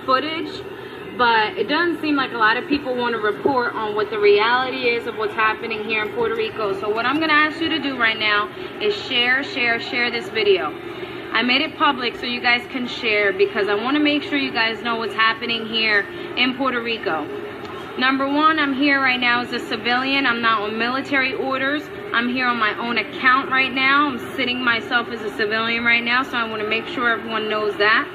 footage, but it doesn't seem like a lot of people want to report on what the reality is of what's happening here in Puerto Rico. So what I'm going to ask you to do right now is share this video. I made it public so you guys can share, because I want to make sure you guys know what's happening here in Puerto Rico. Number one, I'm here right now as a civilian. I'm not on military orders. I'm here on my own account right now. I'm sitting myself as a civilian right now, so I want to make sure everyone knows that.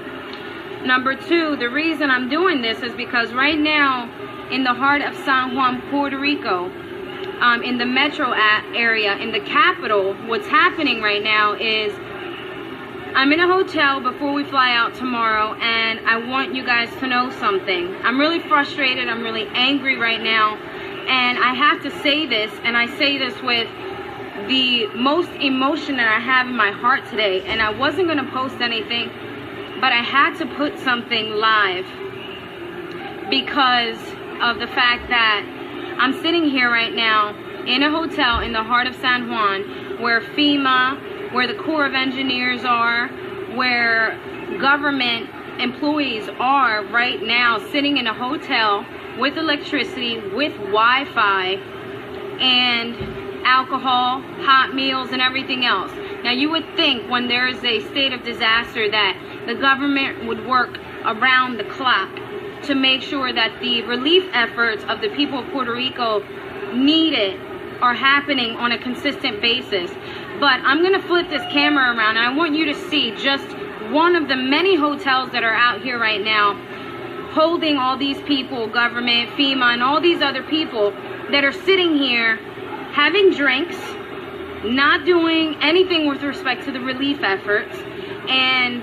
Number two, the reason I'm doing this is because right now in the heart of San Juan, Puerto Rico, in the metro area, in the capital, what's happening right now is I'm in a hotel before we fly out tomorrow, and I want you guys to know something. I'm really frustrated. I'm really angry right now, and I have to say this, and I say this with the most emotion that I have in my heart today. And I wasn't going to post anything, but I had to put something live because of the fact that I'm sitting here right now in a hotel in the heart of San Juan, where Fema, where the Corps of Engineers are, where government employees are right now, sitting in a hotel with electricity, with Wi-Fi, and alcohol, hot meals, and everything else. Now, you would think when there is a state of disaster that the government would work around the clock to make sure that the relief efforts of the people of Puerto Rico needed are happening on a consistent basis. But I'm going to flip this camera around, and I want you to see just one of the many hotels that are out here right now, holding all these people, government, FEMA, and all these other people that are sitting here having drinks, not doing anything with respect to the relief efforts. And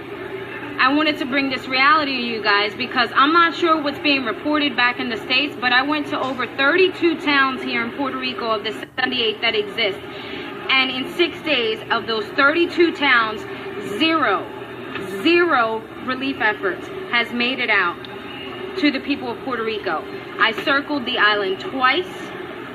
I wanted to bring this reality to you guys because I'm not sure what's being reported back in the States, but I went to over 32 towns here in Puerto Rico of the 78 that exist. And in 6 days of those 32 towns, zero relief efforts has made it out to the people of Puerto Rico. I circled the island twice,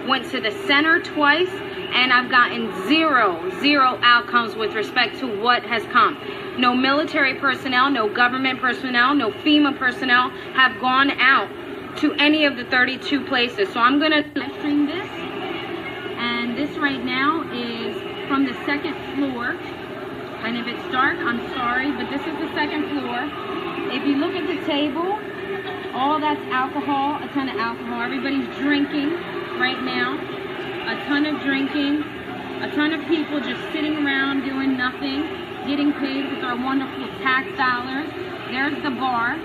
went to the center twice, and I've gotten zero outcomes with respect to what has come. No military personnel, no government personnel, no FEMA personnel have gone out to any of the 32 places. So I'm going to live stream this. And this right now is from the second floor. And if it's dark, I'm sorry, but this is the second floor. If you look at the table, all that's alcohol, a ton of alcohol. Everybody's drinking right now. A ton of drinking. A ton of people just sitting around doing nothing, getting paid with our wonderful tax dollars. There's the bar.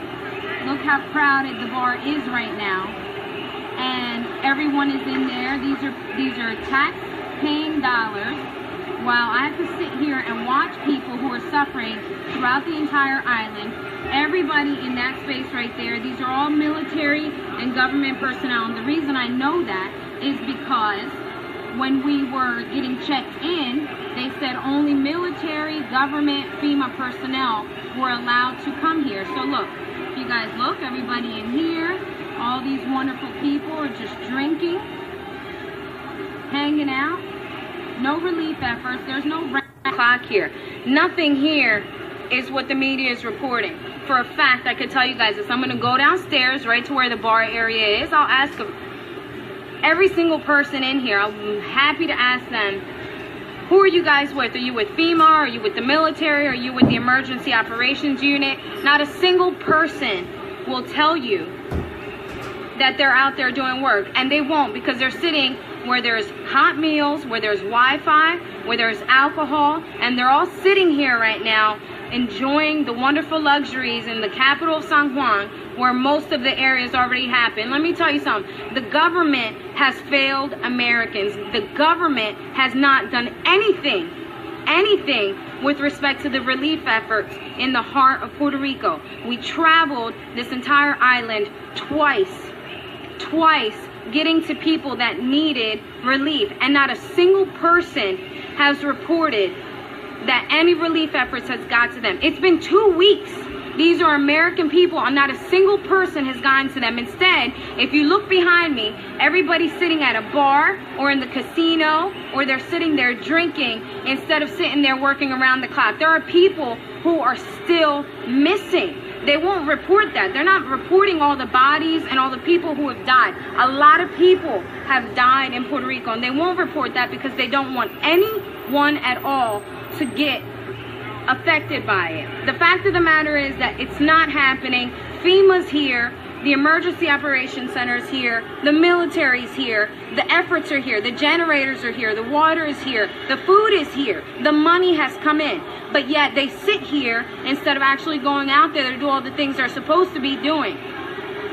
Look how crowded the bar is right now. And everyone is in there. These are tax-paying dollars, while I have to sit here and watch people who are suffering throughout the entire island. Everybody in that space right there, these are all military and government personnel. And the reason I know that is because when we were getting checked in, they said only military, government, FEMA personnel were allowed to come here. So look, if you guys look, everybody in here, all these wonderful people are just drinking, hanging out. No relief efforts. There's no round clock here. Nothing here is what the media is reporting. For a fact, I could tell you guys this. I'm going to go downstairs right to where the bar area is. I'll ask every single person in here. I'm happy to ask them, who are you guys with? Are you with FEMA? Are you with the military? Are you with the emergency operations unit? Not a single person will tell you that they're out there doing work, and they won't, because they're sitting where there's hot meals, where there's Wi-Fi, where there's alcohol, and they're all sitting here right now enjoying the wonderful luxuries in the capital of San Juan, where most of the areas already happen. Let me tell you something. The government has failed Americans. The government has not done anything with respect to the relief efforts in the heart of Puerto Rico. We traveled this entire island twice, getting to people that needed relief, and not a single person has reported that any relief efforts has got to them. It's been 2 weeks. These are American people, and not a single person has gone to them. Instead, if you look behind me, everybody's sitting at a bar or in the casino, or they're sitting there drinking instead of sitting there working around the clock. There are people who are still missing. They won't report that. They're not reporting all the bodies and all the people who have died. A lot of people have died in Puerto Rico, and they won't report that because they don't want anyone at all to get affected by it. The fact of the matter is that it's not happening. FEMA's here. The Emergency Operations Center is here. The military's here. The efforts are here. The generators are here. The water is here. The food is here. The money has come in. But yet they sit here instead of actually going out there to do all the things they're supposed to be doing.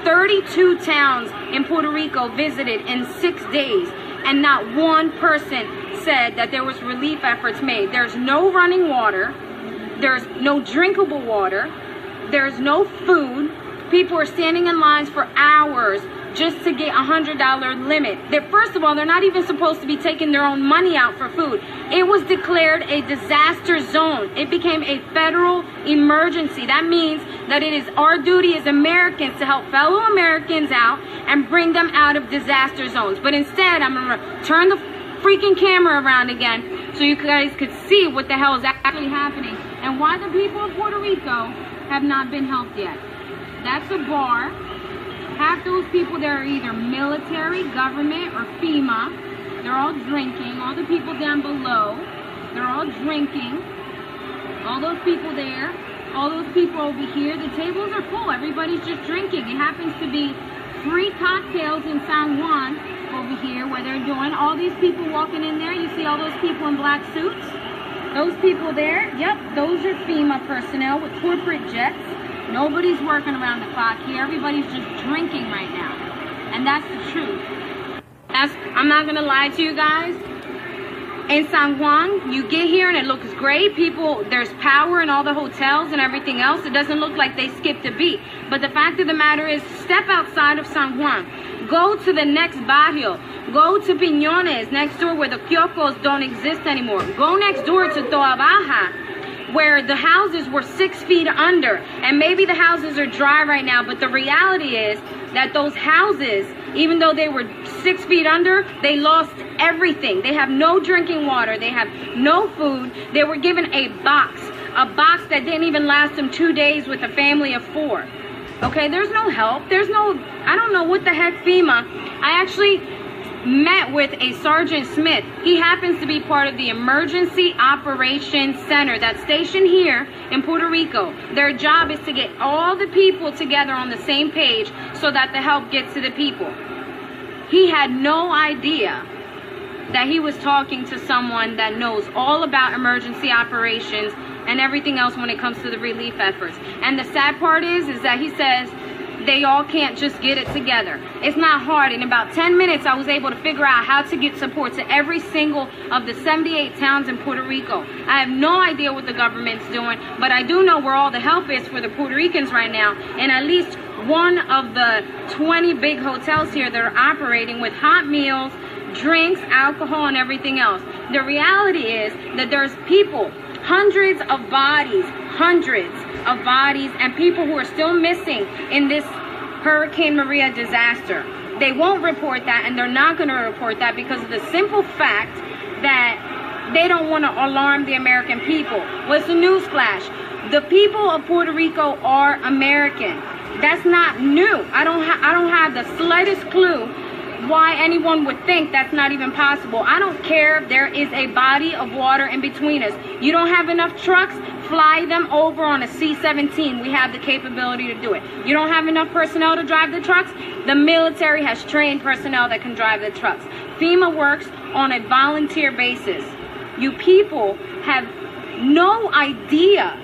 32 towns in Puerto Rico visited in 6 days, and not one person said that there was relief efforts made. There's no running water. There's no drinkable water. There's no food. People are standing in lines for hours just to get $100 limit. First of all, they're not even supposed to be taking their own money out for food. It was declared a disaster zone. It became a federal emergency. That means that it is our duty as Americans to help fellow Americans out and bring them out of disaster zones. But instead, I'm going to turn the freaking camera around again so you guys could see what the hell is actually happening and why the people of Puerto Rico have not been helped yet. That's a bar. Half those people there are either military, government, or FEMA. They're all drinking. All the people down below, they're all drinking. All those people there, all those people over here, the tables are full. Everybody's just drinking. It happens to be free cocktails in San Juan over here where they're doing. All these people walking in there, you see all those people in black suits? Those people there, yep, those are FEMA personnel with corporate jets. Nobody's working around the clock here. Everybody's just drinking right now. And that's the truth. I'm not going to lie to you guys. In San Juan, you get here and it looks great. People, there's power in all the hotels and everything else. It doesn't look like they skipped a beat. But the fact of the matter is, step outside of San Juan. Go to the next barrio. Go to Piñones, next door where the kioscos don't exist anymore. Go next door to Toa Baja, where the houses were 6 feet under, and maybe the houses are dry right now, but the reality is that those houses, even though they were 6 feet under, they lost everything. They have no drinking water. They have no food. They were given a box that didn't even last them 2 days with a family of 4. Okay, there's no help. There's no, I don't know what the heck FEMA. I actually met with a Sergeant Smith. He happens to be part of the Emergency Operations Center that's stationed here in Puerto Rico. Their job is to get all the people together on the same page so that the help gets to the people. He had no idea that he was talking to someone that knows all about emergency operations and everything else when it comes to the relief efforts. And the sad part is that he says they all can't just get it together. It's not hard. In about 10 minutes, I was able to figure out how to get support to every single of the 78 towns in Puerto Rico. I have no idea what the government's doing, but I do know where all the help is for the Puerto Ricans right now. And at least one of the 20 big hotels here that are operating with hot meals, drinks, alcohol, and everything else. The reality is that there's people, hundreds of bodies, and people who are still missing in this Hurricane Maria disaster. They won't report that, and they're not going to report that because of the simple fact that they don't want to alarm the American people. What's the newsflash? The people of Puerto Rico are American. That's not new. I don't have the slightest clue why anyone would think that's not even possible. I don't care if there is a body of water in between us. You don't have enough trucks? Fly them over on a C-17. We have the capability to do it. You don't have enough personnel to drive the trucks? The military has trained personnel that can drive the trucks. FEMA works on a volunteer basis. You people have no idea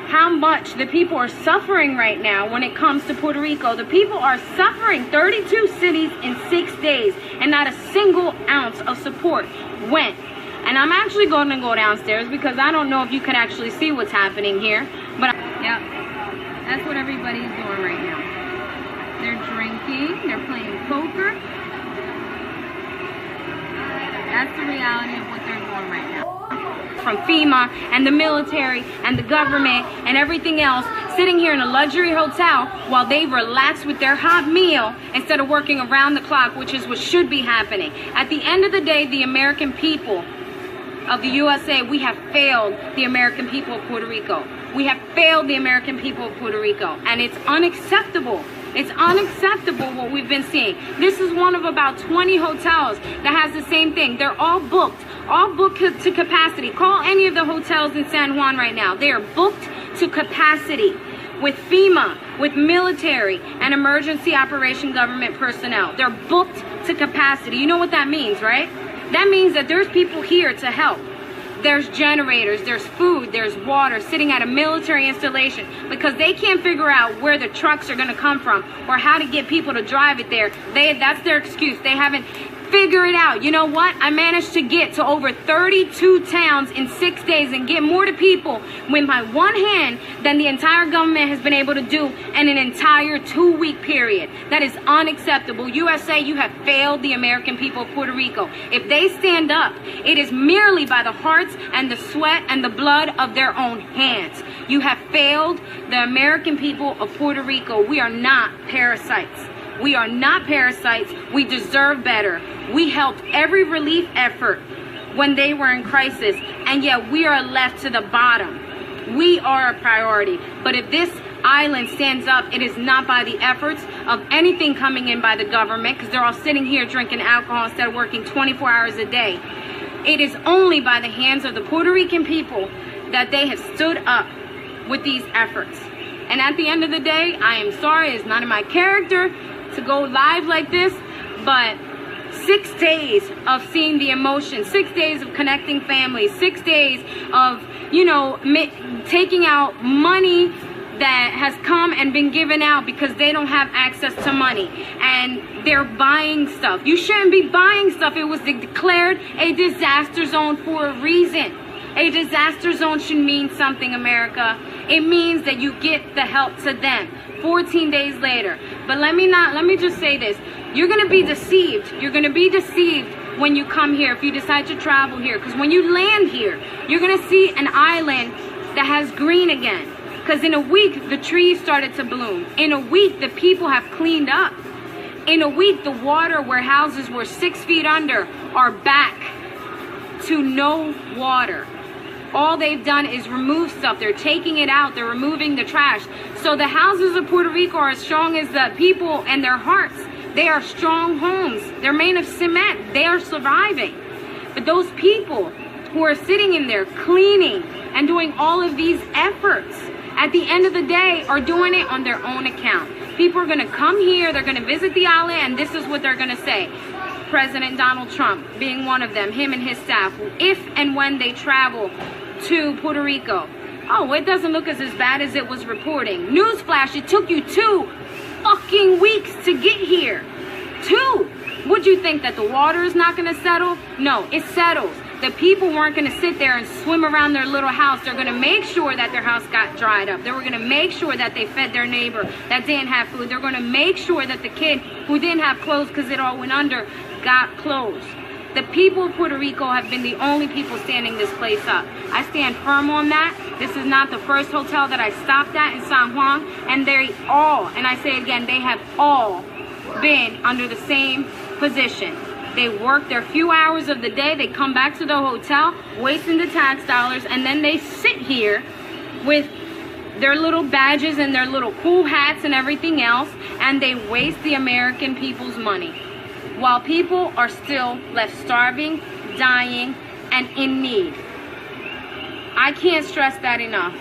how much the people are suffering right now when it comes to Puerto Rico. The people are suffering. 32 cities in 6 days, and not a single ounce of support went. And I'm actually going to go downstairs because I don't know if you can actually see what's happening here. But yeah, that's what everybody's doing right now. They're drinking. They're playing poker. That's the reality of what they're doing. on right now. From FEMA and the military and the government and everything else, sitting here in a luxury hotel while they relax with their hot meal instead of working around the clock, which is what should be happening. At the end of the day, the American people of the USA, we have failed the American people of Puerto Rico. We have failed the American people of Puerto Rico, and it's unacceptable. It's unacceptable what we've been seeing. This is one of about 20 hotels that has the same thing. They're all booked to capacity. Call any of the hotels in San Juan right now. They are booked to capacity with FEMA, with military and emergency operation government personnel. They're booked to capacity. You know what that means, right? That means that there's people here to help. There's generators, there's food, there's water sitting at a military installation because they can't figure out where the trucks are going to come from or how to get people to drive it there. That's their excuse. They haven't figured it out. You know what? I managed to get to over 32 towns in 6 days and get more to people with my one hand than the entire government has been able to do in an entire 2-week period. That is unacceptable. USA, you have failed the American people of Puerto Rico. If they stand up, it is merely by the hearts and the sweat and the blood of their own hands. You have failed the American people of Puerto Rico. We are not parasites. We are not parasites. We deserve better. We helped every relief effort when they were in crisis, and yet we are left to the bottom. We are a priority. But if this island stands up, it is not by the efforts of anything coming in by the government, because they're all sitting here drinking alcohol instead of working 24 hours a day. It is only by the hands of the Puerto Rican people that they have stood up with these efforts. And at the end of the day, I am sorry, it's not in my character to go live like this, but 6 days of seeing the emotion, 6 days of connecting families, 6 days of, taking out money that has come and been given out because they don't have access to money and they're buying stuff. You shouldn't be buying stuff. It was declared a disaster zone for a reason. A disaster zone should mean something, America. It means that you get the help to them 14 days later. But let me just say this. You're going to be deceived. You're going to be deceived when you come here if you decide to travel here. Because when you land here, you're going to see an island that has green again. Because in a week, the trees started to bloom. In a week, the people have cleaned up. In a week, the water where houses were 6 feet under are back to no water. All they've done is remove stuff. They're taking it out. They're removing the trash. So the houses of Puerto Rico are as strong as the people and their hearts. They are strong homes. They're made of cement. They are surviving. But those people who are sitting in there cleaning and doing all of these efforts, at the end of the day, are doing it on their own account. People are going to come here. They're going to visit the island, and this is what they're going to say. President Donald Trump being one of them, him and his staff, if and when they travel to Puerto Rico. Oh, it doesn't look as bad as it was reporting. Newsflash, it took you 2 fucking weeks to get here. 2. Would you think that the water is not going to settle? No, it settles. The people weren't going to sit there and swim around their little house. They're going to make sure that their house got dried up. They were going to make sure that they fed their neighbor that didn't have food. They're going to make sure that the kid who didn't have clothes because it all went under got clothes. The people of Puerto Rico have been the only people standing this place up. I stand firm on that. This is not the first hotel that I stopped at in San Juan. And they all, and I say again, they have all been under the same position. They work their few hours of the day. They come back to the hotel, wasting the tax dollars. And then they sit here with their little badges and their little cool hats and everything else. And they waste the American people's money, while people are still left starving, dying, and in need. I can't stress that enough.